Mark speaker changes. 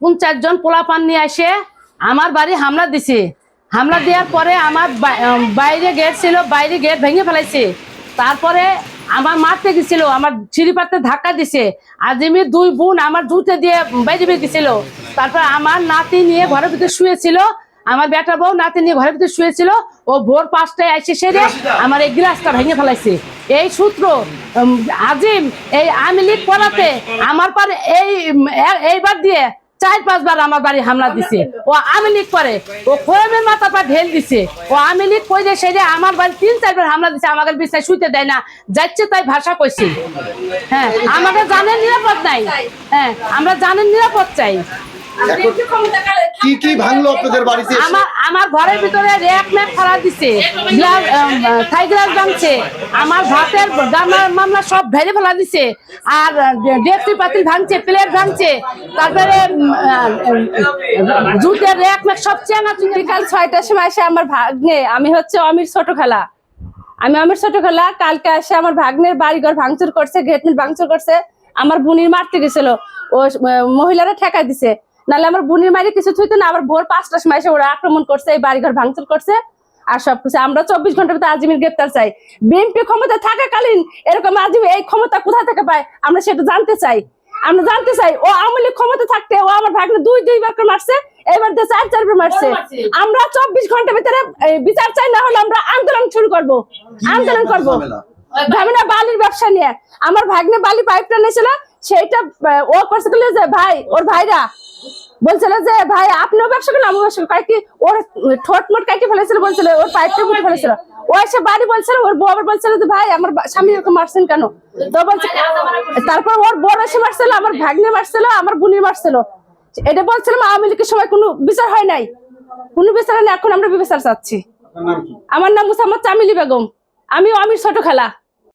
Speaker 1: 50 জন পোলাপান নিয়ে এসে আমার বাড়ি হামলা দিছে। হামলা দেওয়ার পরে আমার বাইরে গেট ছিল, বাইরে গেট ভেঙে ফেলাইছে। তারপরে আমার মারতে গেছিল, আমার সিঁড়িপাতে ধাক্কা দিছে। আজিমের 2 বোন আমার জুতে দিয়ে বাইরে বের গেছিল। তারপর আমার নাতি নিয়ে ঘরের ভিতরে শুয়েছিল, আমার বেটা বউ নাতি নিয়ে ঘরের ভিতরে শুয়েছিল। ও ভোর 5টায় এসে সেরে আমার এই গ্লাসটা ভেঙে ফেলাইছে। এই সূত্র আজিম এই আওয়ামী লীগ করাতে আমার পর এইবার দিয়ে 4-5 বার আমার বাড়ি হামলা দিছে। ও আওয়ামী লীগ করে, ও খোয়েমের মাথা পা ঢেল দিছে। ও আওয়ামী লীগ কই যে সেটা আমার বাড়ি 3-4 বার হামলা দিছে। আমাকে বিছানায় শুইতে দেয় না, যাচ্ছে তাই ভাষা কইছি। হ্যাঁ, আমাকে জানেন নিরাপদ নাই। হ্যাঁ, আমরা জানেন নিরাপদ চাই।
Speaker 2: কি কি ভাঙলো আপনাদের বাড়িতে?
Speaker 1: আমার ঘরের ভিতরে র্যাক ম্যাক ফেলা দিছে, থাই গ্লাস ভাঙছে, আমার ভাতের মামলা সব ভেঙে ফেলা দিছে। আর ডেকচি পাতিল ভাঙছে, প্লেট ভাঙছে। তারপরে জুতের র্যাক ম্যাক সব চেঙা চুঙি।
Speaker 3: কাল 6টার সময় এসে আমার ভাগ্নে, আমি হচ্ছে অমির ছোট খালা, আমি অমির ছোট খালা, কালকে এসে আমার ভাগ্নের বাড়িঘর ভাঙচুর করছে, গেট মিট ভাঙচুর করছে। আমার বুনির মারতে গেছিল, ও মহিলারা ঠেকা দিছে, নাহলে আমার বুনির মারি কিছু থুইতো না। আবার ভোর 5টার সময় এসে ওরা আক্রমণ করছে, এই বাড়িঘর ভাঙচুর করছে আর সবকিছু। আমরা 24 ঘন্টার ভিতরে আজিমের গ্রেপ্তার চাই। বিএনপি ক্ষমতা থাকাকালীন এরকম আজিম এই ক্ষমতা কোথা থেকে পায় আমরা সেটা জানতে চাই। আমরা জানতে চাই ও আওয়ামী লীগ ক্ষমতা থাকতে ও আমার ভাগ্নে 2-2 বার মারছে, এবার 4-4 বার মারছে। আমরা 24 ঘন্টার ভিতরে বিচার চাই, না হলে আমরা আন্দোলন শুরু করব, আন্দোলন করব। ঝামেলা বালির ব্যবসা নিয়ে আমার ভাগ্নে বালি পাইপটা নিয়েছিল, সেইটা ও করছে যে ভাই, ওর ভাইরা বলছিল যে ভাই আপনিও ব্যবসা করেন আমিও ব্যবসা করি, কি ওর ঠোঁট মোট কাটি ফেলেছিল, বলছিল ওর পাইপটা মুটে ফেলেছিল। ও এসে বাড়ি বলছিল, ওর বউ আবার বলছিল যে ভাই আমার স্বামী এরকম মারছেন কেন, তো বলছে। তারপর ওর বড় এসে মারছিল, আমার ভাগ্নে মারছিল, আমার বুনি মারছিল। এটা বলছিলাম আওয়ামী লীগের সময় কোনো বিচার হয় নাই, কোনো বিচার হয় না। এখন আমরা বিচার চাচ্ছি। আমার নাম মুসাম্মদ চামিলি বেগম, আমি আমির ছোট খালা।